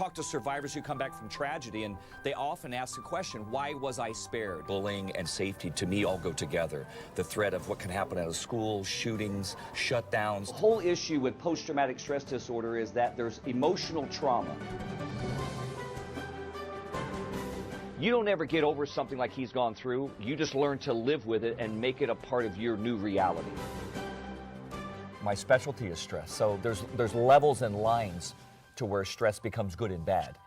talk to survivors who come back from tragedy, and they often ask the question, why was I spared? Bullying and safety, to me, all go together. The threat of what can happen out of school, shootings, shutdowns. The whole issue with post-traumatic stress disorder is that there's emotional trauma. You don't ever get over something like he's gone through. You just learn to live with it and make it a part of your new reality. My specialty is stress, so there's levels and lines to where stress becomes good and bad.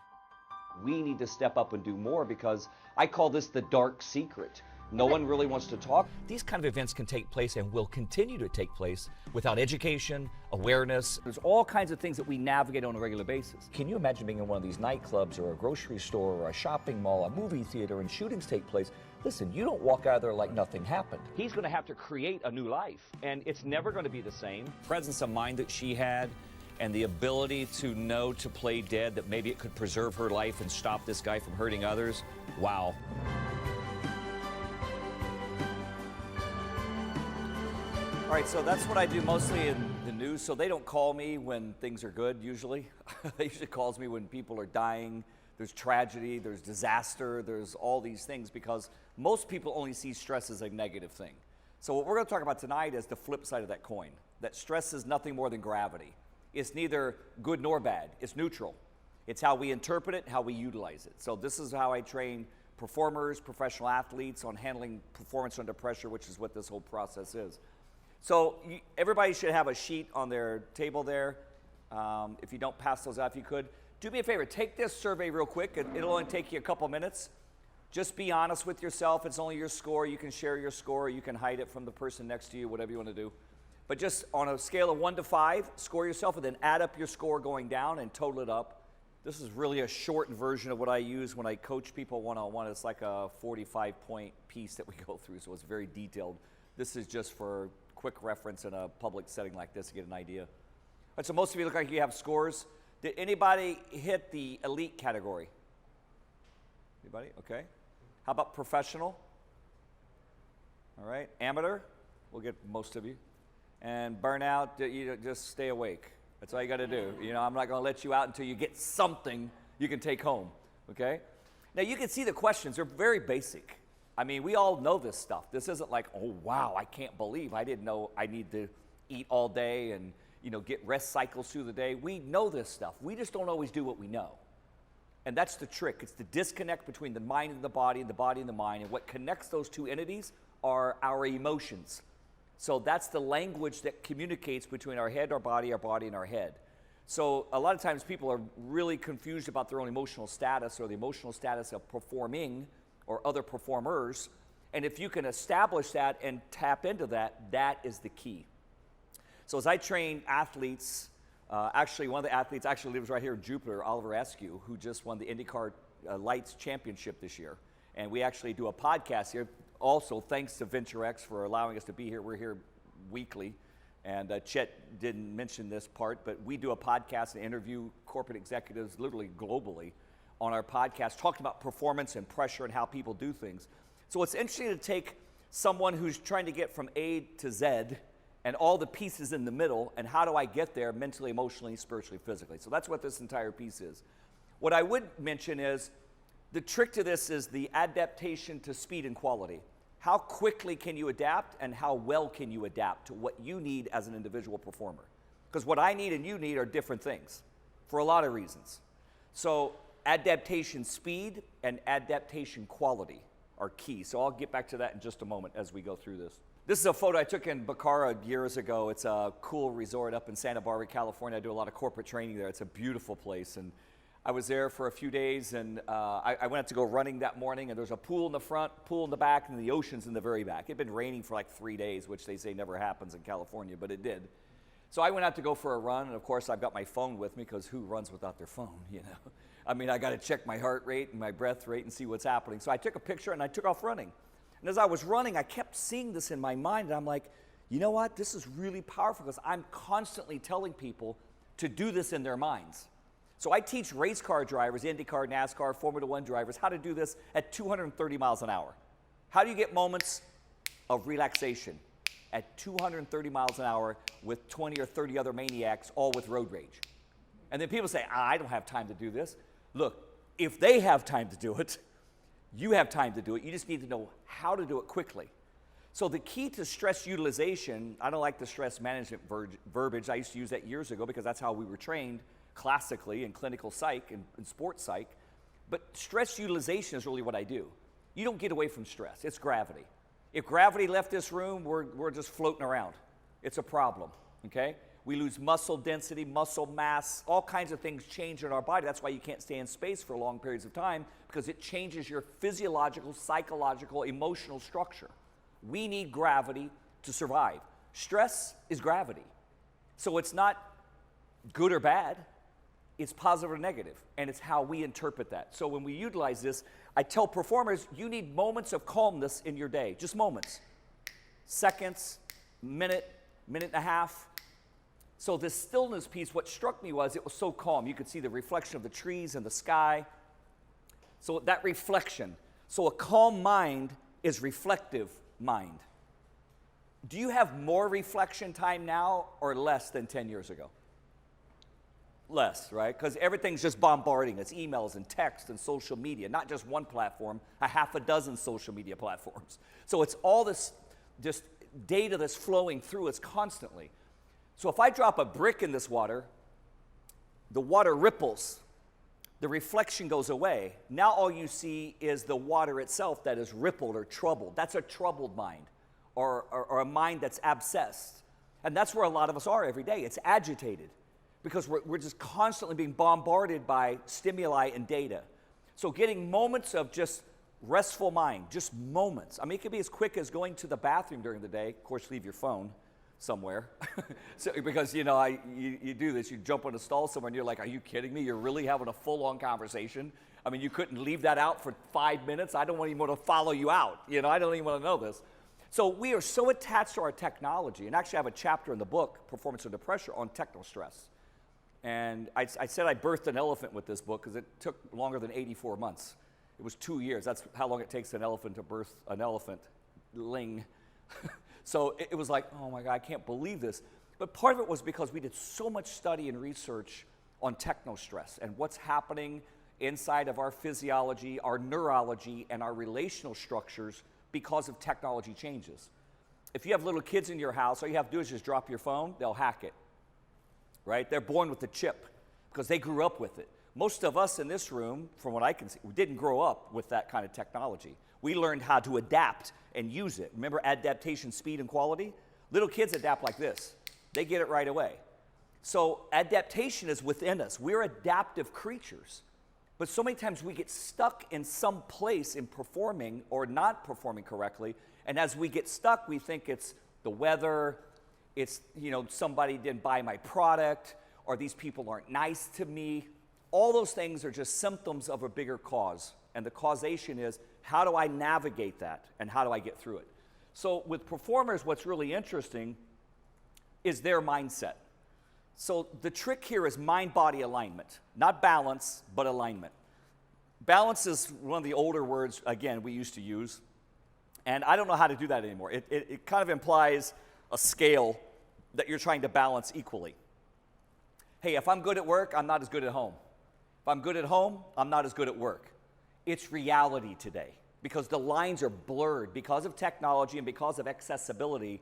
We need to step up and do more, because I call this the dark secret. No one really wants to talk. These kind of events can take place and will continue to take place without education, awareness. There's all kinds of things that we navigate on a regular basis. Can you imagine being in one of these nightclubs or a grocery store or a shopping mall, a movie theater, and shootings take place? Listen, you don't walk out of there like nothing happened. He's going to have to create a new life, and it's never going to be the same. Presence of mind that she had, and the ability to know to play dead, that maybe it could preserve her life and stop this guy from hurting others. Wow. All right, so that's what I do mostly in the news. So they don't call me when things are good, usually. They usually calls me when people are dying, there's tragedy, there's disaster, there's all these things, because most people only see stress as a negative thing. So what we're going to talk about tonight is the flip side of that coin, that stress is nothing more than gravity. It's neither good nor bad, it's neutral. It's how we interpret it, how we utilize it. So this is how I train performers, professional athletes on handling performance under pressure, which is what this whole process is. So everybody should have a sheet on their table there. If you don't pass those out, if you could. Do me a favor, take this survey real quick. It'll only take you a couple minutes. Just be honest with yourself. It's only your score. You can share your score. You can hide it from the person next to you, whatever you want to do. But just on a scale of 1 to 5, score yourself and then add up your score going down and total it up. This is really a shortened version of what I use when I coach people one-on-one. It's like a 45-point piece that we go through, so it's very detailed. This is just for quick reference in a public setting like this to get an idea. All right, so most of you look like you have scores. Did anybody hit the elite category? Anybody? Okay. How about professional? All right. Amateur? We'll get most of you. And burnout, you just stay awake. That's all you got to do. You know, I'm not going to let you out until you get something you can take home. Okay? Now, you can see the questions. They're very basic. I mean, we all know this stuff. This isn't like, oh, wow, I can't believe I didn't know I need to eat all day and, you know, get rest cycles through the day. We know this stuff. We just don't always do what we know. And that's the trick. It's the disconnect between the mind and the body and the mind. And what connects those two entities are our emotions. So that's the language that communicates between our head, our body, and our head. So a lot of times people are really confused about their own emotional status or the emotional status of performing or other performers. And if you can establish that and tap into that, that is the key. So as I train athletes, actually one of the athletes actually lives right here in Jupiter, Oliver Askew, who just won the IndyCar Lights Championship this year. And we actually do a podcast here. Also, thanks to Venture X for allowing us to be here. We're here weekly. And Chet didn't mention this part, but we do a podcast and interview corporate executives literally globally on our podcast, talking about performance and pressure and how people do things. So it's interesting to take someone who's trying to get from A to Z and all the pieces in the middle, and how do I get there mentally, emotionally, spiritually, physically. So that's what this entire piece is. What I would mention is the trick to this is the adaptation to speed and quality. How quickly can you adapt, and how well can you adapt to what you need as an individual performer? Because what I need and you need are different things for a lot of reasons. So adaptation speed and adaptation quality are key. So I'll get back to that in just a moment as we go through this. This is a photo I took in Bacara years ago. It's a cool resort up in Santa Barbara, California. I do a lot of corporate training there. It's a beautiful place. And I was there for a few days, and I went out to go running that morning, and there's a pool in the front, pool in the back, and the ocean's in the very back. It had been raining for like 3 days, which they say never happens in California, but it did. So I went out to go for a run, and of course I've got my phone with me, because who runs without their phone, you know? I mean, I got to check my heart rate and my breath rate and see what's happening. So I took a picture, and I took off running. And as I was running, I kept seeing this in my mind, and I'm like, you know what? This is really powerful, because I'm constantly telling people to do this in their minds. So I teach race car drivers, IndyCar, NASCAR, Formula One drivers, how to do this at 230 miles an hour. How do you get moments of relaxation at 230 miles an hour with 20 or 30 other maniacs, all with road rage? And then people say, I don't have time to do this. Look, if they have time to do it, you have time to do it. You just need to know how to do it quickly. So the key to stress utilization, I don't like the stress management verbiage. I used to use that years ago because that's how we were trained classically in clinical psych and sports psych. But stress utilization is really what I do. You don't get away from stress. It's gravity. If gravity left this room, we're just floating around. It's a problem, okay? We lose muscle density, muscle mass, all kinds of things change in our body. That's why you can't stay in space for long periods of time, because it changes your physiological, psychological, emotional structure. We need gravity to survive. Stress is gravity. So it's not good or bad. It's positive or negative, and it's how we interpret that. So when we utilize this, I tell performers, you need moments of calmness in your day, just moments. Seconds, minute and a half. So this stillness piece, what struck me was it was so calm. You could see the reflection of the trees and the sky. So that reflection. So a calm mind is reflective mind. Do you have more reflection time now or less than 10 years ago? Less, right? Because everything's just bombarding. It's emails and text and social media, not just one platform, a half a dozen social media platforms. So it's all this just data that's flowing through us constantly. So if I drop a brick in this water, the water ripples, the reflection goes away. Now all you see is the water itself that is rippled or troubled. That's a troubled mind or a mind that's abscessed. And that's where a lot of us are every day. It's agitated because we're just constantly being bombarded by stimuli and data. So getting moments of just restful mind, just moments. I mean, it could be as quick as going to the bathroom during the day. Of course, leave your phone somewhere. Because, you know, you do this, you jump in a stall somewhere and you're like, are you kidding me? You're really having a full-on conversation? I mean, you couldn't leave that out for 5 minutes? I don't even want to follow you out. You know, I don't even want to know this. So we are so attached to our technology, and actually I have a chapter in the book, Performance Under Pressure, on techno-stress. And I said I birthed an elephant with this book because it took longer than 84 months. It was 2 years. That's how long it takes an elephant to birth an elephant. Ling. So it was like, oh my God, I can't believe this. But part of it was because we did so much study and research on techno-stress and what's happening inside of our physiology, our neurology, and our relational structures because of technology changes. If you have little kids in your house, all you have to do is just drop your phone, they'll hack it, right? They're born with the chip because they grew up with it. Most of us in this room, from what I can see, we didn't grow up with that kind of technology. We learned how to adapt and use it. Remember adaptation, speed, and quality? Little kids adapt like this. They get it right away. So adaptation is within us. We're adaptive creatures. But so many times we get stuck in some place in performing or not performing correctly. And as we get stuck, we think it's the weather, it's, you know, somebody didn't buy my product, or these people aren't nice to me. All those things are just symptoms of a bigger cause. And the causation is, how do I navigate that and how do I get through it? So with performers, what's really interesting is their mindset. So the trick here is mind-body alignment, not balance, but alignment. Balance is one of the older words, again, we used to use, and I don't know how to do that anymore. It kind of implies a scale that you're trying to balance equally. Hey, if I'm good at work, I'm not as good at home. If I'm good at home, I'm not as good at work. It's reality today because the lines are blurred because of technology and because of accessibility,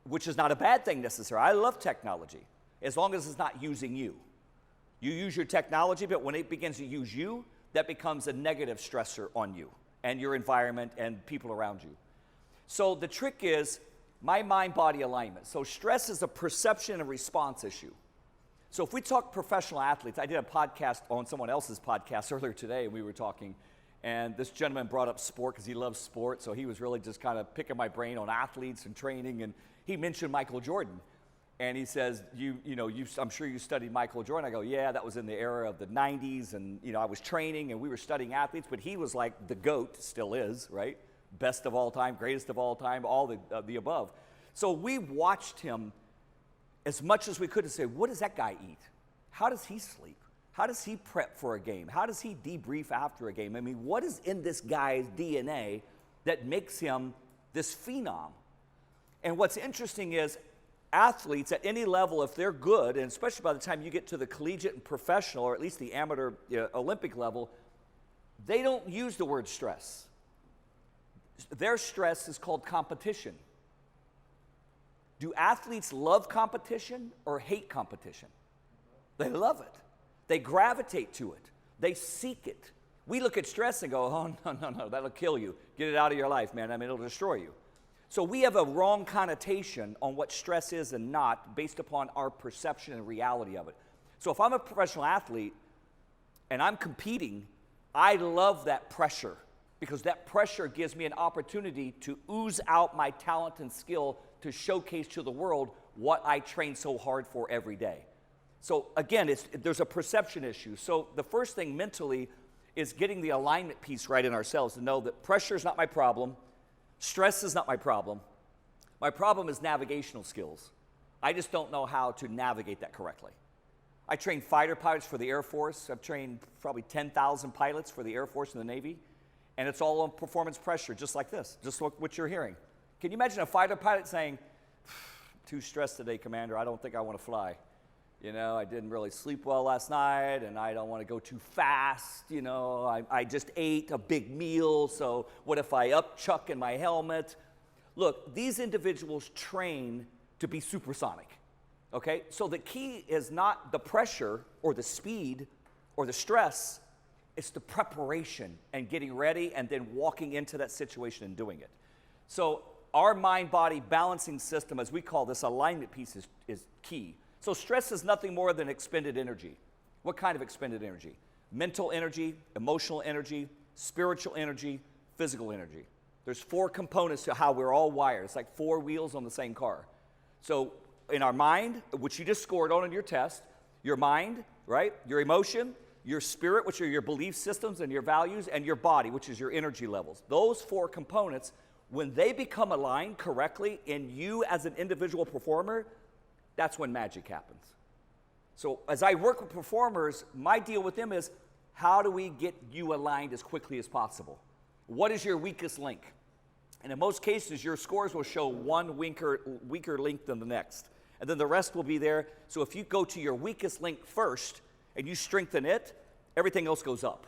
which is not a bad thing necessarily. I love technology as long as it's not using you. You use your technology, but when it begins to use you, that becomes a negative stressor on you and your environment and people around you. So the trick is my mind-body alignment. So stress is a perception and response issue. So if we talk professional athletes, I did a podcast on someone else's podcast earlier today, and we were talking, and this gentleman brought up sport because he loves sport, so he was really just kind of picking my brain on athletes and training, and he mentioned Michael Jordan. And he says, I'm sure you studied Michael Jordan. I go, yeah, that was in the era of the 90s, and I was training, and we were studying athletes, but he was like the GOAT, still is, right? Best of all time, greatest of all time, all the above. So we watched him as much as we could to say, what does that guy eat? How does he sleep? How does he prep for a game? How does he debrief after a game? I mean, what is in this guy's DNA that makes him this phenom? And what's interesting is, athletes at any level, if they're good, and especially by the time you get to the collegiate and professional, or at least the amateur Olympic level, they don't use the word stress. Their stress is called competition. Do athletes love competition or hate competition? They love it. They gravitate to it. They seek it. We look at stress and go, oh, no, that'll kill you. Get it out of your life, man. I mean, it'll destroy you. So we have a wrong connotation on what stress is and not based upon our perception and reality of it. So if I'm a professional athlete and I'm competing, I love that pressure because that pressure gives me an opportunity to ooze out my talent and skill to showcase to the world what I train so hard for every day. So again, there's a perception issue. So the first thing mentally is getting the alignment piece right in ourselves to know that pressure is not my problem. Stress is not my problem. My problem is navigational skills. I just don't know how to navigate that correctly. I train fighter pilots for the Air Force. I've trained probably 10,000 pilots for the Air Force and the Navy. And it's all on performance pressure, just like this, just like what you're hearing. Can you imagine a fighter pilot saying, too stressed today, Commander, I don't think I want to fly. You know, I didn't really sleep well last night, and I don't want to go too fast. You know, I just ate a big meal, so what if I upchuck in my helmet? Look, these individuals train to be supersonic, okay? So the key is not the pressure or the speed or the stress. It's the preparation and getting ready and then walking into that situation and doing it. So our mind-body balancing system, as we call this alignment piece, is key. So stress is nothing more than expended energy. What kind of expended energy? Mental energy, emotional energy, spiritual energy, physical energy. There's 4 components to how we're all wired. It's like 4 wheels on the same car. So in our mind, which you just scored on in your test, your mind, right? Your emotion, your spirit, which are your belief systems and your values, and your body, which is your energy levels. Those 4 components, when they become aligned correctly in you as an individual performer, that's when magic happens. So as I work with performers, my deal with them is, how do we get you aligned as quickly as possible? What is your weakest link? And in most cases, your scores will show one weaker link than the next. And then the rest will be there. So if you go to your weakest link first and you strengthen it, everything else goes up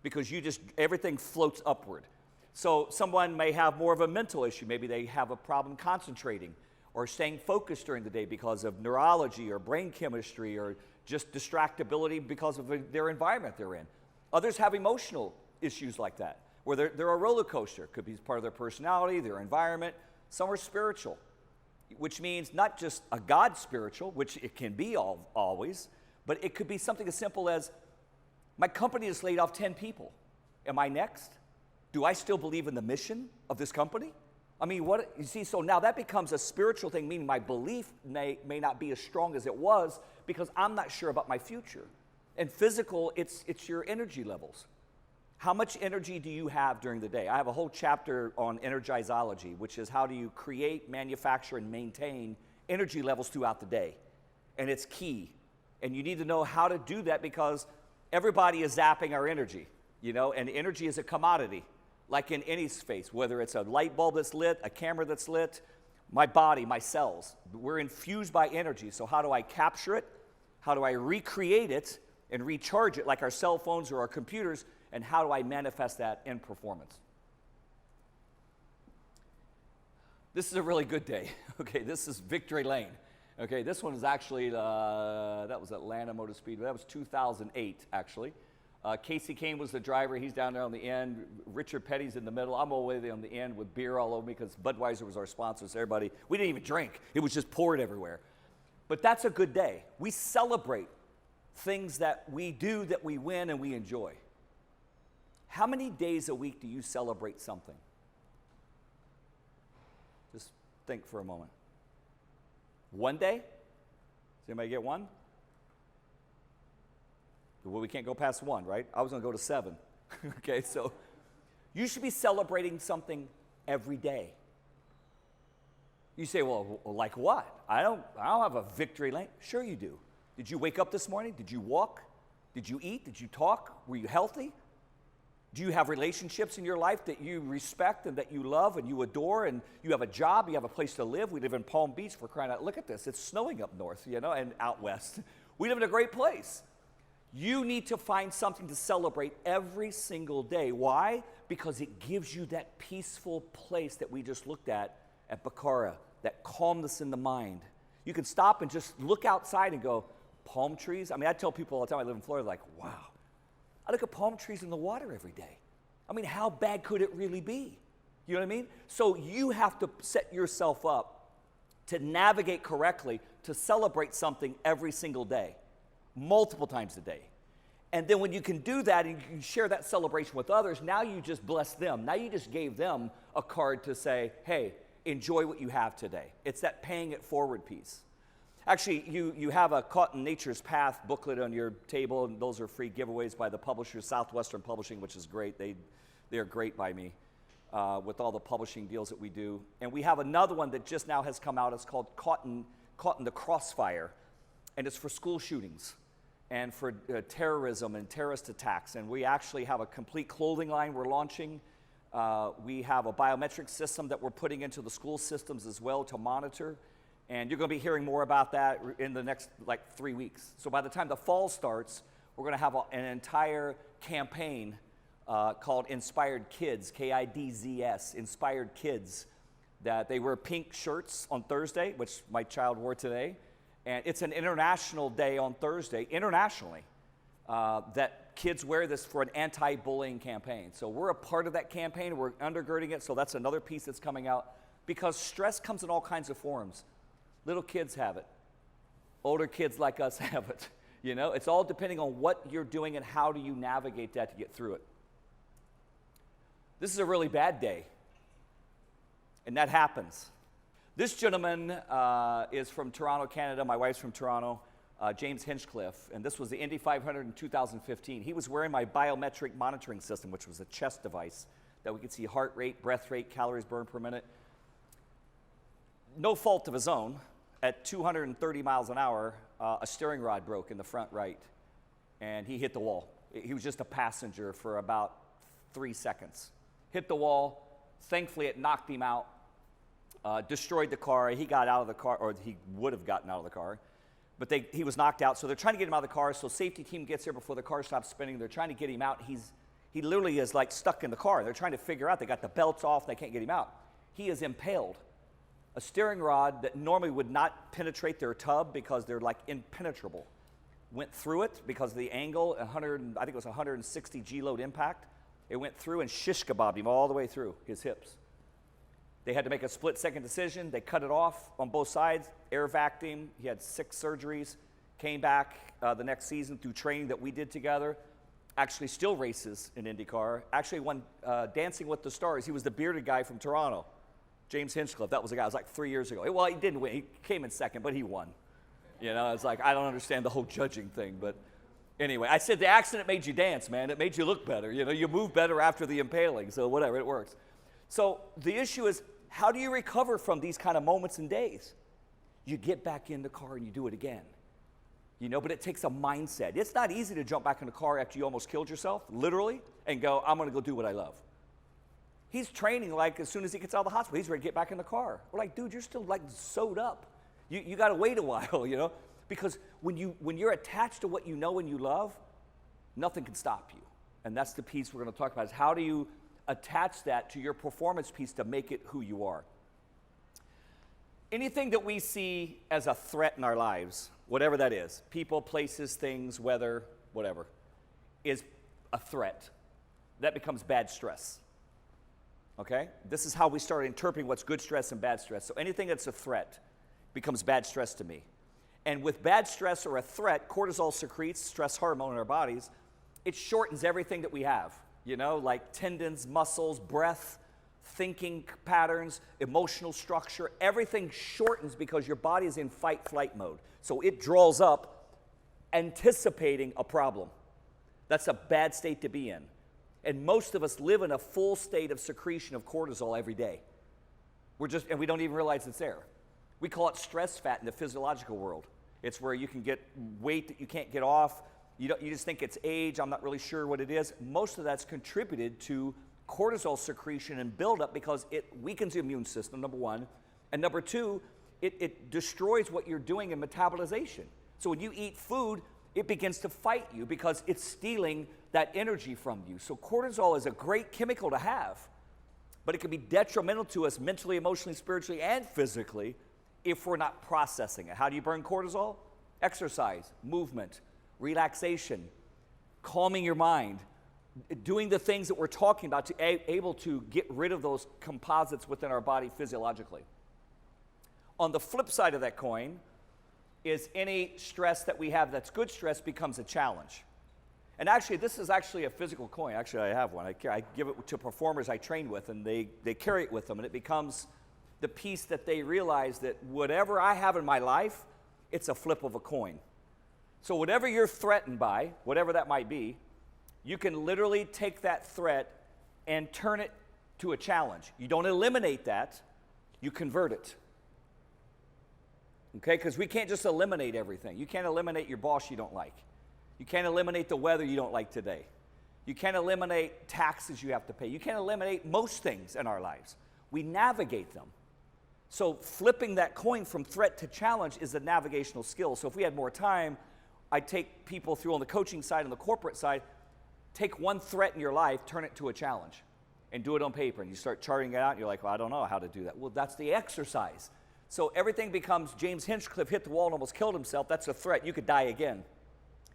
because everything floats upward. So someone may have more of a mental issue. Maybe they have a problem concentrating or staying focused during the day because of neurology or brain chemistry or just distractibility because of their environment they're in. Others have emotional issues like that, where they're a roller coaster. Could be part of their personality, their environment. Some are spiritual, which means not just a God spiritual, which it can be always, but it could be something as simple as, my company has laid off 10 people. Am I next? Do I still believe in the mission of this company? I mean, what you see, so now that becomes a spiritual thing, meaning my belief may not be as strong as it was because I'm not sure about my future. And physical, it's your energy levels. How much energy do you have during the day? I have a whole chapter on energizology, which is how do you create, manufacture, and maintain energy levels throughout the day. And it's key. And you need to know how to do that because everybody is zapping our energy, you know, and energy is a commodity. Like in any space, whether it's a light bulb that's lit, a camera that's lit, my body, my cells, we're infused by energy. So how do I capture it? How do I recreate it and recharge it like our cell phones or our computers? And how do I manifest that in performance? This is a really good day. Okay, this is Victory Lane. Okay, this one is actually, that was Atlanta Motor Speedway. That was 2008, actually. Casey Kane was the driver. He's down there on the end. Richard Petty's in the middle. I'm all the way on the end with beer all over me because Budweiser was our sponsor. So everybody, we didn't even drink. It was just poured everywhere. But that's a good day. We celebrate things that we do, that we win, and we enjoy. How many days a week do you celebrate something? Just think for a moment. One day? Does anybody get one? Well, we can't go past 1, right? I was going to go to 7. Okay, so you should be celebrating something every day. You say, well, like what? I don't have a victory lane. Sure you do. Did you wake up this morning? Did you walk? Did you eat? Did you talk? Were you healthy? Do you have relationships in your life that you respect and that you love and you adore, and you have a job, you have a place to live? We live in Palm Beach, for crying out. Look at this. It's snowing up north, and out west. We live in a great place. You need to find something to celebrate every single day. Why? Because it gives you that peaceful place that we just looked at Bakara, that calmness in the mind. You can stop and just look outside and go, palm trees? I mean, I tell people all the time, I live in Florida, like, wow. I look at palm trees in the water every day. I mean, how bad could it really be? You know what I mean? So you have to set yourself up to navigate correctly, to celebrate something every single day, multiple times a day. And then when you can do that and you can share that celebration with others, now you just bless them. Now you just gave them a card to say, hey, enjoy what you have today. It's that paying it forward piece. Actually, you have a Caught in Nature's Path booklet on your table, and those are free giveaways by the publishers, Southwestern Publishing, which is great. They are great by me with all the publishing deals that we do. And we have another one that just now has come out. It's called Caught in the Crossfire, and it's for school shootings and for terrorism and terrorist attacks. And we actually have a complete clothing line we're launching. We have a biometric system that we're putting into the school systems as well to monitor. And you're going to be hearing more about that in the next 3 weeks. So by the time the fall starts, we're going to have an entire campaign called Inspired Kids, KIDZS, Inspired Kids, that they wear pink shirts on Thursday, which my child wore today. And it's an international day on Thursday, internationally, that kids wear this for an anti-bullying campaign. So we're a part of that campaign. We're undergirding it. So that's another piece that's coming out, because stress comes in all kinds of forms. Little kids have it. Older kids like us have it. It's all depending on what you're doing and how do you navigate that to get through it. This is a really bad day, and that happens. This gentleman is from Toronto, Canada. My wife's from Toronto, James Hinchcliffe, and this was the Indy 500 in 2015. He was wearing my biometric monitoring system, which was a chest device that we could see heart rate, breath rate, calories burned per minute. No fault of his own. At 230 miles an hour, a steering rod broke in the front right, and he hit the wall. He was just a passenger for about 3 seconds. Hit the wall. Thankfully, it knocked him out, destroyed the car. He got out of the car, or he would have gotten out of the car, but he was knocked out. So they're trying to get him out of the car. So safety team gets here before the car stops spinning. They're trying to get him out. He literally is stuck in the car. They're trying to figure out. They got the belts off. They can't get him out. He is impaled. A steering rod that normally would not penetrate their tub because they're impenetrable went through it because of the angle. I think it was 160 G-load impact. It went through and shish kebabbed him all the way through his hips. They had to make a split-second decision. They cut it off on both sides, air vacuumed him. He had 6 surgeries, came back the next season through training that we did together. Actually still races in IndyCar. Actually won Dancing with the Stars. He was the bearded guy from Toronto. James Hinchcliffe, that was the guy. It was 3 years ago. Well, he didn't win. He came in second, but he won. It's I don't understand the whole judging thing. But anyway, I said the accident made you dance, man. It made you look better. You move better after the impaling. So whatever, it works. So the issue is, how do you recover from these kind of moments and days? You get back in the car and you do it again. But it takes a mindset. It's not easy to jump back in the car after you almost killed yourself, literally, and go, I'm going to go do what I love. He's training as soon as he gets out of the hospital, he's ready to get back in the car. We're like, dude, you're still sewed up. You got to wait a while, because when you're attached to what you know and you love, nothing can stop you. And that's the piece we're going to talk about, is how do you attach that to your performance piece to make it who you are. Anything that we see as a threat in our lives, whatever that is, people, places, things, weather, whatever, is a threat. That becomes bad stress. Okay? This is how we start interpreting what's good stress and bad stress. So anything that's a threat becomes bad stress to me. And with bad stress or a threat, cortisol secretes, stress hormone in our bodies. It shortens everything that we have, like tendons, muscles, breath, thinking patterns, emotional structure. Everything shortens because your body is in fight-flight mode. So it draws up anticipating a problem. That's a bad state to be in. And most of us live in a full state of secretion of cortisol every day. And we don't even realize it's there. We call it stress fat in the physiological world. It's where you can get weight that you can't get off. You just think it's age, I'm not really sure what it is. Most of that's contributed to cortisol secretion and buildup because it weakens the immune system, number one. And number two, it destroys what you're doing in metabolization. So when you eat food, it begins to fight you because it's stealing that energy from you. So cortisol is a great chemical to have, but it can be detrimental to us mentally, emotionally, spiritually, and physically if we're not processing it. How do you burn cortisol? Exercise, movement, relaxation, calming your mind, doing the things that we're talking about to able to get rid of those composites within our body physiologically. On the flip side of that coin is any stress that we have that's good stress becomes a challenge. And actually, this is actually a physical coin. Actually, I have one. I give it to performers I train with, and they carry it with them, and it becomes the piece that they realize that whatever I have in my life, it's a flip of a coin. So whatever you're threatened by, whatever that might be, you can literally take that threat and turn it to a challenge. You don't eliminate that, you convert it. Okay, because we can't just eliminate everything. You can't eliminate your boss you don't like. You can't eliminate the weather you don't like today. You can't eliminate taxes you have to pay. You can't eliminate most things in our lives. We navigate them. So flipping that coin from threat to challenge is a navigational skill. So if we had more time, I'd take people through on the coaching side and the corporate side, take one threat in your life, turn it to a challenge, and do it on paper. And you start charting it out, and you're like, well, I don't know how to do that. Well, that's the exercise. So everything becomes James Hinchcliffe hit the wall and almost killed himself. That's a threat. You could die again.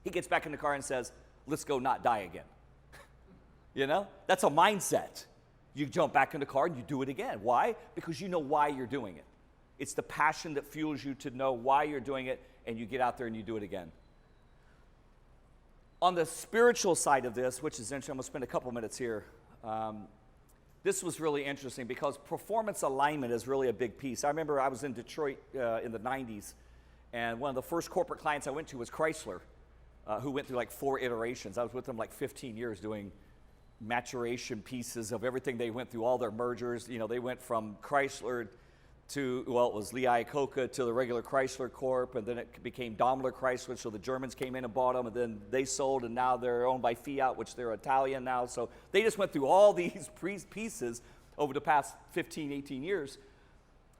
He gets back in the car and says, let's go not die again. You know? That's a mindset. You jump back in the car and you do it again. Why? Because you know why you're doing it. It's the passion that fuels you to know why you're doing it, and you get out there and you do it again. On the spiritual side of this, which is interesting, I'm going to spend a couple minutes here. This was really interesting because performance alignment is really a big piece. I remember I was in Detroit in the 90s, and one of the first corporate clients I went to was Chrysler, who went through like 4 iterations. I was with them like 15 years doing maturation pieces of everything they went through, all their mergers. You know, they went from Chrysler to, well, it was Lee Iacocca to the regular Chrysler Corp, and then it became Daimler Chrysler, so the Germans came in and bought them, and then they sold, and now they're owned by Fiat, which they're Italian now. So they just went through all these pieces over the past 15, 18 years,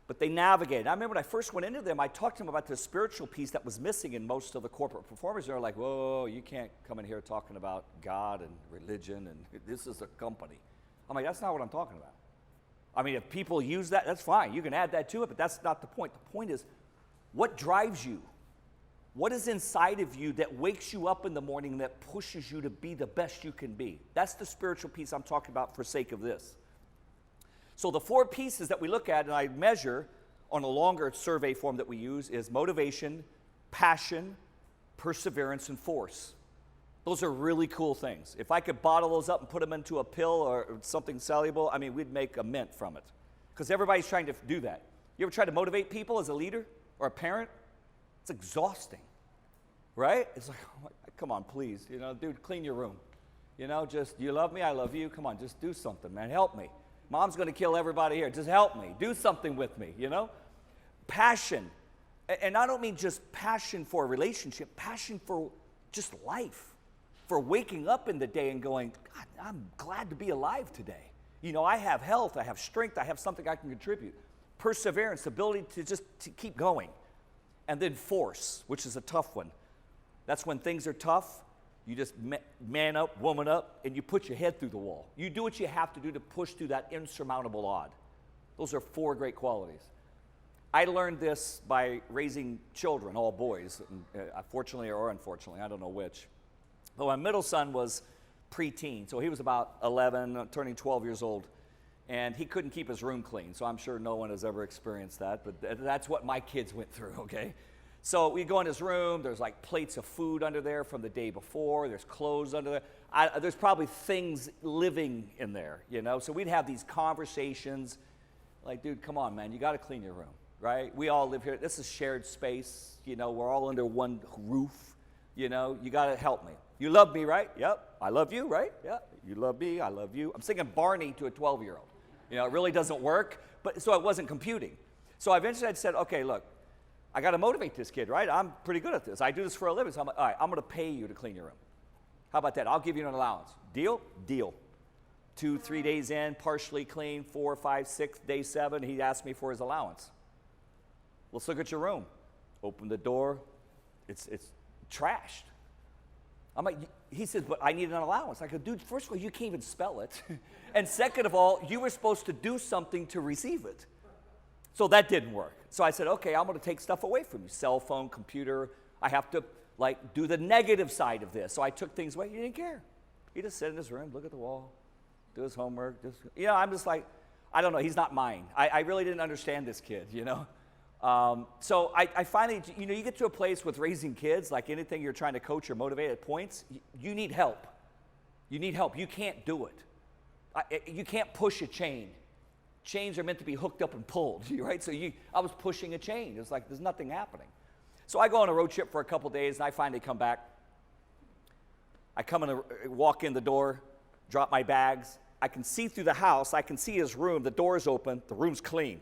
but they navigated. I remember when I first went into them, I talked to them about the spiritual piece that was missing in most of the corporate performers. They're like, whoa, you can't come in here talking about God and religion, and this is a company. I'm like, that's not what I'm talking about. I mean, if people use that, that's fine. You can add that to it, but that's not the point. The point is, what drives you? What is inside of you that wakes you up in the morning, that pushes you to be the best you can be? That's the spiritual piece I'm talking about for sake of this. So the 4 pieces that we look at and I measure on a longer survey form that we use is motivation, passion, perseverance, and force. Those are really cool things. If I could bottle those up and put them into a pill or something soluble, I mean, we'd make a mint from it. Because everybody's trying to do that. You ever try to motivate people as a leader or a parent? It's exhausting, right? It's like, oh, come on, please. You know, dude, clean your room. You know, just, you love me, I love you. Come on, just do something, man. Help me. Mom's going to kill everybody here. Just help me. Do something with me, you know? Passion. And I don't mean just passion for a relationship, passion for just life. For waking up in the day and going, God, I'm glad to be alive today. You know, I have health, I have strength, I have something I can contribute. Perseverance, the ability to keep going. And then force, which is a tough one. That's when things are tough, you just man up, woman up, and you put your head through the wall. You do what you have to do to push through that insurmountable odd. Those are 4 great qualities. I learned this by raising children, all boys, fortunately or unfortunately, I don't know which. But my middle son was preteen, so he was about 11, turning 12 years old, and he couldn't keep his room clean, so I'm sure no one has ever experienced that, but that's what my kids went through, okay? So we go in his room, there's like plates of food under there from the day before, there's clothes under there, there's probably things living in there, you know? So we'd have these conversations, like, dude, come on, man, you gotta clean your room, right? We all live here, this is shared space, you know, we're all under one roof, you know, you gotta help me. You love me, right? Yep. I love you, right? Yeah. You love me, I love you. I'm singing Barney to a 12-year-old. You know, it really doesn't work, but so it wasn't computing. So eventually I said, okay, look, I got to motivate this kid, right? I'm pretty good at this. I do this for a living. So I'm like, all right, I'm going to pay you to clean your room. How about that? I'll give you an allowance. Deal? Deal. 2, 3 days in, partially clean, 4, 5, 6, day 7, he asked me for his allowance. Let's look at your room. Open the door. It's trashed. I'm like, he says, but I need an allowance. I go, dude, first of all, you can't even spell it. And second of all, you were supposed to do something to receive it. So that didn't work. So I said, okay, I'm going to take stuff away from you. Cell phone, computer. I have to, like, do the negative side of this. So I took things away. He didn't care. He just sit in his room, look at the wall, do his homework. I'm just like, I don't know. He's not mine. I really didn't understand this kid, So I finally, you get to a place with raising kids, like anything you're trying to coach or motivate at points, you need help. You need help. You can't do it. You can't push a chain. Chains are meant to be hooked up and pulled, right? So I was pushing a chain. It's like there's nothing happening. So I go on a road trip for a couple days, and I finally come back. I walk in the door, drop my bags. I can see through the house. I can see his room. The door's open. The room's clean.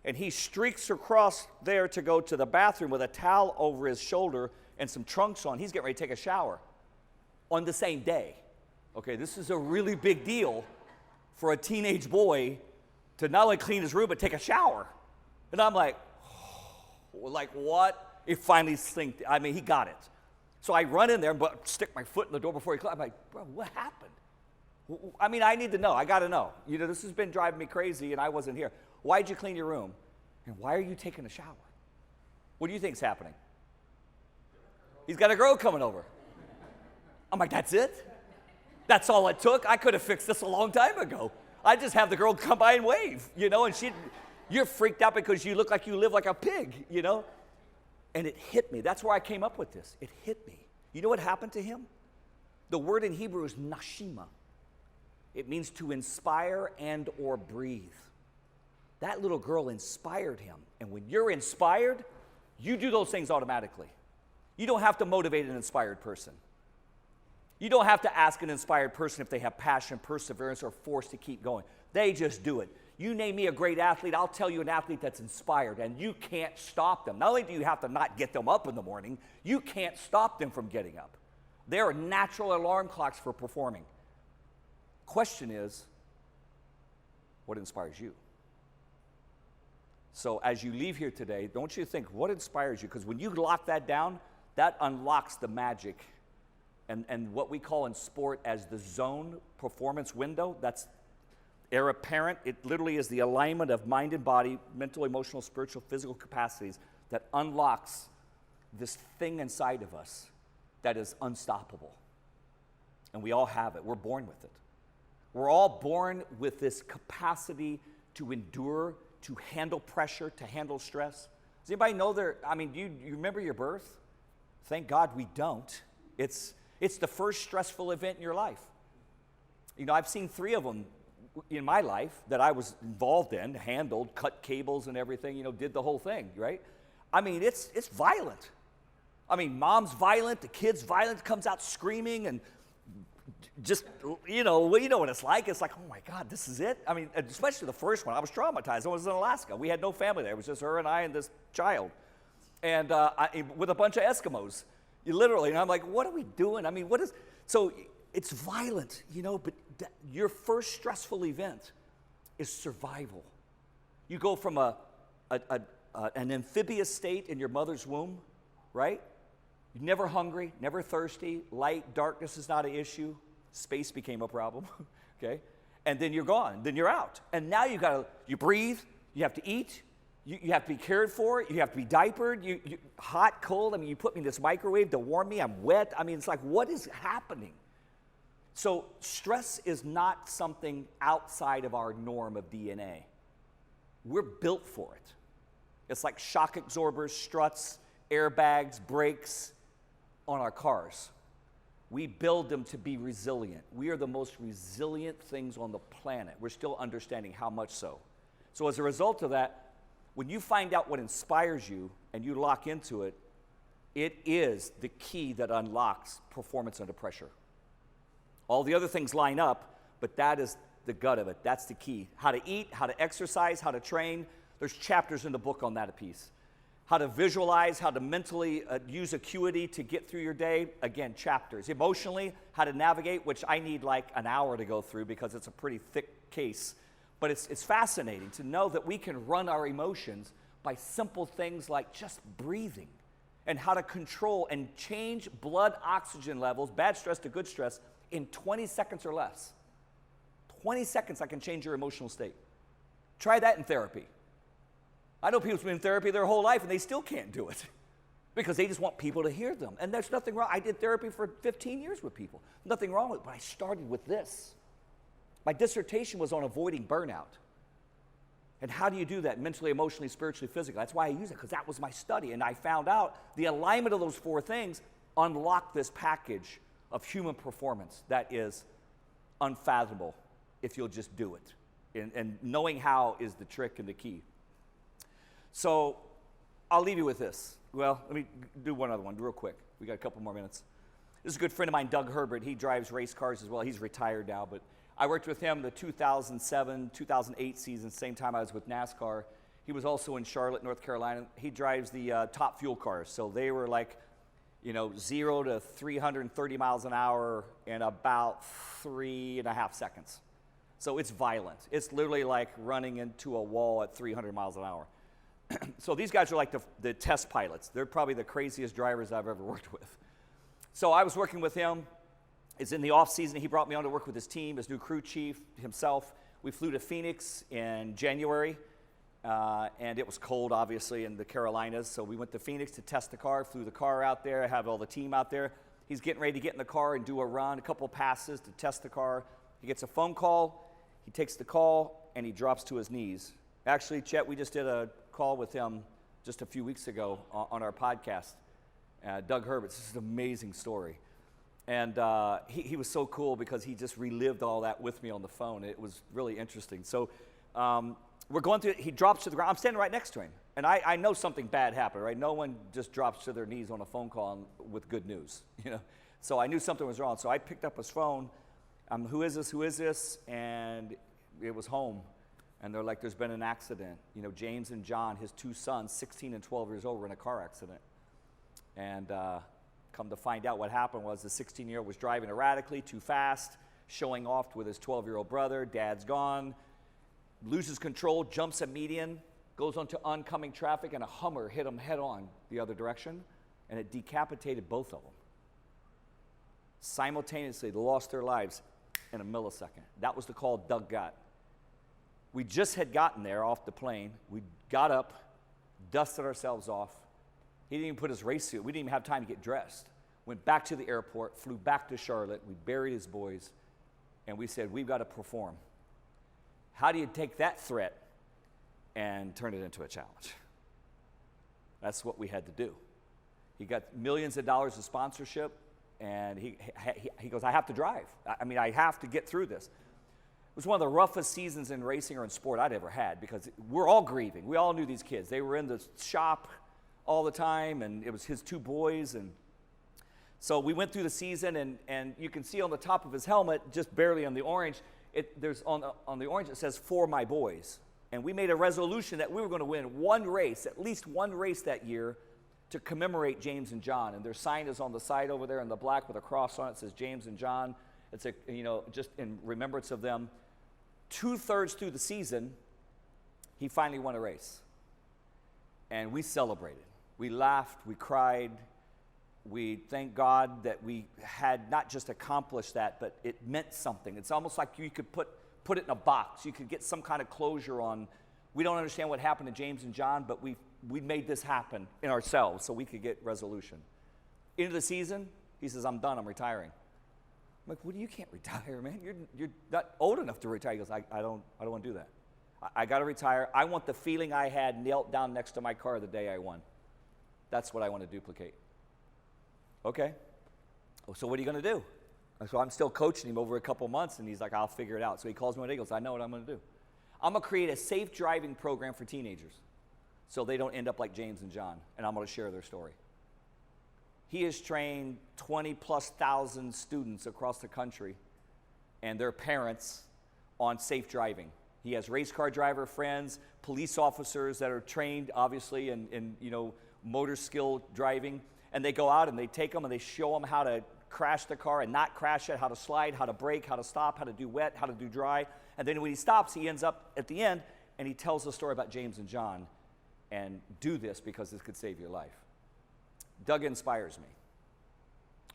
And he streaks across there to go to the bathroom with a towel over his shoulder and some trunks on. He's getting ready to take a shower on the same day. Okay, this is a really big deal for a teenage boy to not only clean his room, but take a shower. And I'm like, what? It finally synced. I mean, he got it. So I run in there and stick my foot in the door before he closes. I'm like, bro, what happened? I mean, I need to know. I got to know. This has been driving me crazy, and I wasn't here. Why'd you clean your room? And why are you taking a shower? What do you think's happening? He's got a girl coming over. I'm like, that's it? That's all it took? I could have fixed this a long time ago. I just have the girl come by and wave, and you're freaked out because you look like you live like a pig, And it hit me. That's where I came up with this. It hit me. You know what happened to him? The word in Hebrew is nashima. It means to inspire and or breathe. That little girl inspired him. And when you're inspired, you do those things automatically. You don't have to motivate an inspired person. You don't have to ask an inspired person if they have passion, perseverance, or force to keep going. They just do it. You name me a great athlete, I'll tell you an athlete that's inspired, and you can't stop them. Not only do you have to not get them up in the morning, you can't stop them from getting up. There are natural alarm clocks for performing. Question is, what inspires you? So as you leave here today, don't you think, what inspires you? Because when you lock that down, that unlocks the magic and what we call in sport as the zone performance window. That's heir apparent. It literally is the alignment of mind and body, mental, emotional, spiritual, physical capacities that unlocks this thing inside of us that is unstoppable. And we all have it. We're born with it. We're all born with this capacity to endure, to handle pressure, to handle stress. Does anybody know do you remember your birth? Thank God we don't. It's the first stressful event in your life. I've seen 3 of them in my life that I was involved in, handled, cut cables and everything, did the whole thing, right? It's violent. Mom's violent, the kid's violent, comes out screaming and just, you know what it's like. It's like, oh my God, this is it? Especially the first one. I was traumatized. I was in Alaska. We had no family there. It was just her and I and this child. And with a bunch of Eskimos. Literally, and I'm like, what are we doing? So it's violent, but your first stressful event is survival. You go from an amphibious state in your mother's womb, right? You're never hungry, never thirsty, light, darkness is not an issue. Space became a problem, okay? And then you're gone, then you're out. And now you breathe, you have to eat, you have to be cared for, you have to be diapered, you hot, cold. You put me in this microwave to warm me, I'm wet. It's like, what is happening? So stress is not something outside of our norm of DNA. We're built for it. It's like shock absorbers, struts, airbags, brakes on our cars. We build them to be resilient. We are the most resilient things on the planet. We're still understanding how much so. So as a result of that, when you find out what inspires you and you lock into it, it is the key that unlocks performance under pressure. All the other things line up, but that is the gut of it. That's the key. How to eat, how to exercise, how to train. There's chapters in the book on that a piece. How to visualize, how to mentally use acuity to get through your day. Again, chapters. Emotionally, how to navigate, which I need like an hour to go through because it's a pretty thick case. But it's fascinating to know that we can run our emotions by simple things like just breathing, and how to control and change blood oxygen levels, bad stress to good stress, in 20 seconds or less. 20 seconds I can change your emotional state. Try that in therapy. I know people who've been in therapy their whole life and they still can't do it because they just want people to hear them. And there's nothing wrong. I did therapy for 15 years with people. Nothing wrong with it, but I started with this. My dissertation was on avoiding burnout. And how do you do that mentally, emotionally, spiritually, physically? That's why I use it, because that was my study. And I found out the alignment of those 4 things unlocked this package of human performance that is unfathomable if you'll just do it. And knowing how is the trick and the key. So I'll leave you with this. Well, let me do one other one real quick. We got a couple more minutes. This is a good friend of mine, Doug Herbert. He drives race cars as well. He's retired now, but I worked with him the 2007, 2008 season, same time I was with NASCAR. He was also in Charlotte, North Carolina. He drives the top fuel cars. So they were like, 0 to 330 miles an hour in about 3.5 seconds. So it's violent. It's literally like running into a wall at 300 miles an hour. So these guys are like the test pilots. They're probably the craziest drivers I've ever worked with. So I was working with him. It's in the off season. He brought me on to work with his team, his new crew chief, himself. We flew to Phoenix in January, and it was cold, obviously, in the Carolinas. So we went to Phoenix to test the car, flew the car out there, have all the team out there. He's getting ready to get in the car and do a run, a couple of passes to test the car. He gets a phone call. He takes the call, and he drops to his knees. Actually, Chet, we just did a call with him just a few weeks ago on our podcast. Doug Herbert, this is an amazing story. And he was so cool because he just relived all that with me on the phone. It was really interesting. So we're going through, he drops to the ground. I'm standing right next to him. And I know something bad happened, right? No one just drops to their knees on a phone call with good news, So I knew something was wrong. So I picked up his phone. Who is this? Who is this? And it was home. And they're like, there's been an accident. James and John, his 2 sons, 16 and 12 years old, were in a car accident. And come to find out what happened was the 16-year-old was driving erratically, too fast, showing off with his 12-year-old brother. Dad's gone, loses control, jumps a median, goes onto oncoming traffic, and a Hummer hit him head on the other direction, and it decapitated both of them. Simultaneously, they lost their lives in a millisecond. That was the call Doug got. We just had gotten there off the plane. We got up, dusted ourselves off. He didn't even put his race suit. We didn't even have time to get dressed. Went back to the airport, flew back to Charlotte. We buried his boys, and we said, we've got to perform. How do you take that threat and turn it into a challenge? That's what we had to do. He got millions of dollars of sponsorship, and he goes, I have to drive. I have to get through this. It was one of the roughest seasons in racing or in sport I'd ever had because we're all grieving. We all knew these kids. They were in the shop all the time, and it was his 2 boys. And so we went through the season, and you can see on the top of his helmet, just barely on the orange, there's on the orange it says, "For my boys." And we made a resolution that we were going to win one race, at least one race that year, to commemorate James and John. And their sign is on the side over there in the black with a cross on it. It says James and John. It's just in remembrance of them. 2/3 through the season, he finally won a race. And we celebrated. We laughed, we cried. We thank God that we had not just accomplished that, but it meant something. It's almost like you could put it in a box. You could get some kind of closure on, we don't understand what happened to James and John, but we made this happen in ourselves so we could get resolution. Into the season, he says, I'm done, I'm retiring. I'm like, well, you can't retire, man. You're not old enough to retire. He goes, I don't want to do that. I got to retire. I want the feeling I had knelt down next to my car the day I won. That's what I want to duplicate. Okay. So what are you going to do? So I'm still coaching him over a couple months, and he's like, I'll figure it out. So he calls me one day, he goes, I know what I'm going to do. I'm going to create a safe driving program for teenagers so they don't end up like James and John, and I'm going to share their story. He has trained 20,000+ students across the country and their parents on safe driving. He has race car driver friends, police officers that are trained, obviously, in motor skill driving. And they go out and they take them and they show them how to crash the car and not crash it, how to slide, how to brake, how to stop, how to do wet, how to do dry. And then when he stops, he ends up at the end and he tells the story about James and John and do this because this could save your life. Doug inspires me.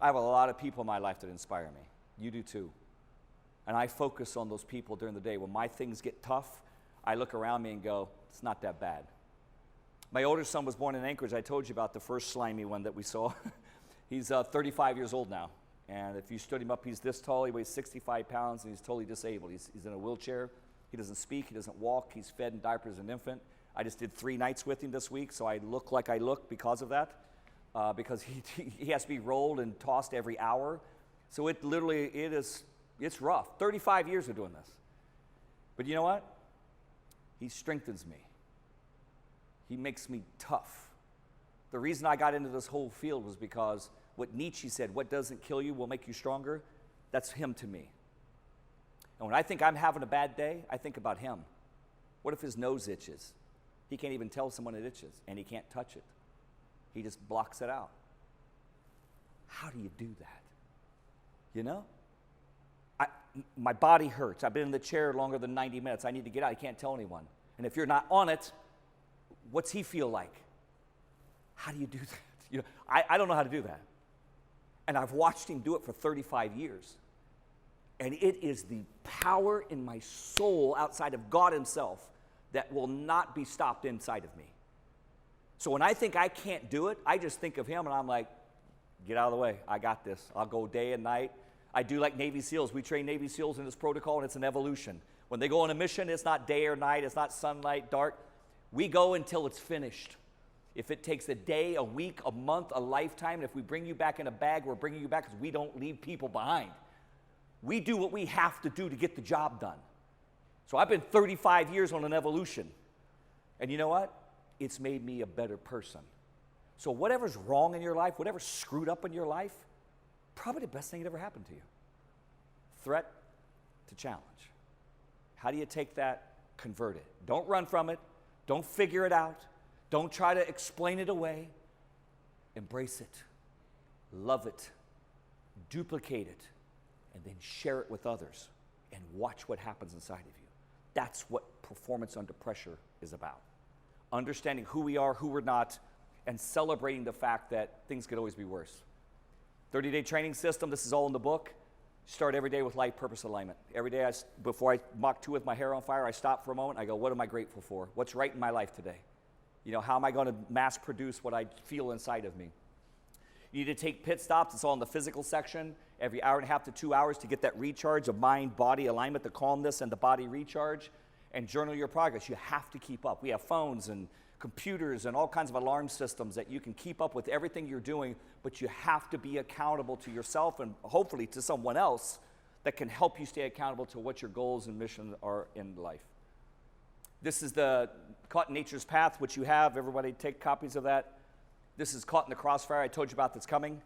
I have a lot of people in my life that inspire me. You do too. And I focus on those people during the day. When my things get tough, I look around me and go, it's not that bad. My older son was born in Anchorage. I told you about the first slimy one that we saw. He's 35 years old now. And if you stood him up, he's this tall. He weighs 65 pounds, and he's totally disabled. He's in a wheelchair. He doesn't speak. He doesn't walk. He's fed in diapers as an infant. I just did 3 nights with him this week, so I look like I look because of that, because he has to be rolled and tossed every hour. So it's rough. 35 years of doing this. But you know what? He strengthens me. He makes me tough. The reason I got into this whole field was because what Nietzsche said, what doesn't kill you will make you stronger, that's him to me. And when I think I'm having a bad day, I think about him. What if his nose itches? He can't even tell someone it itches, and he can't touch it. He just blocks it out. How do you do that? You know? My body hurts. I've been in the chair longer than 90 minutes. I need to get out. I can't tell anyone. And if you're not on it, what's he feel like? How do you do that? I don't know how to do that. And I've watched him do it for 35 years. And it is the power in my soul outside of God himself that will not be stopped inside of me. So when I think I can't do it, I just think of him and I'm like, get out of the way. I got this. I'll go day and night. I do like Navy SEALs. We train Navy SEALs in this protocol, and it's an evolution. When they go on a mission, it's not day or night. It's not sunlight, dark. We go until it's finished. If it takes a day, a week, a month, a lifetime, and if we bring you back in a bag, we're bringing you back because we don't leave people behind. We do what we have to do to get the job done. So I've been 35 years on an evolution. And you know what? It's made me a better person. So whatever's wrong in your life, whatever's screwed up in your life, probably the best thing that ever happened to you. Threat to challenge. How do you take that, convert it? Don't run from it. Don't figure it out. Don't try to explain it away. Embrace it. Love it. Duplicate it. And then share it with others. And watch what happens inside of you. That's what performance under pressure is about. Understanding who we are, who we're not, and celebrating the fact that things could always be worse. 30-day training system, this is all in the book. Start every day with life, purpose, alignment. Every day, before I Mach 2 with my hair on fire, I stop for a moment. I go, what am I grateful for? What's right in my life today? How am I going to mass produce what I feel inside of me? You need to take pit stops. It's all in the physical section. Every hour and a half to 2 hours to get that recharge of mind, body alignment, the calmness and the body recharge. And journal your progress. You have to keep up. We have phones and computers and all kinds of alarm systems that you can keep up with everything you're doing, but you have to be accountable to yourself and hopefully to someone else that can help you stay accountable to what your goals and mission are in life. This is the Caught in Nature's Path, which you have. Everybody take copies of that. This is Caught in the Crossfire. I told you about that's coming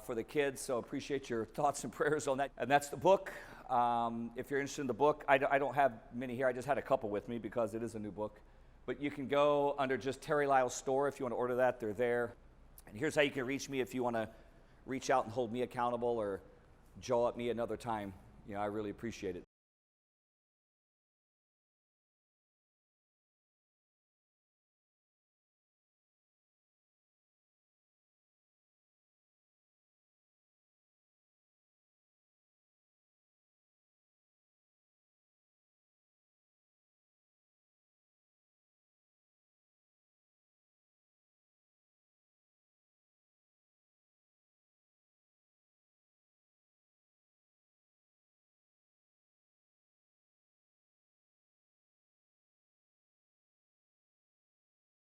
for the kids, so appreciate your thoughts and prayers on that. And that's the book. If you're interested in the book, I don't have many here. I just had a couple with me because it is a new book. But you can go under just Terry Lyles store if you want to order that. They're there. And here's how you can reach me if you want to reach out and hold me accountable or jaw at me another time. I really appreciate it.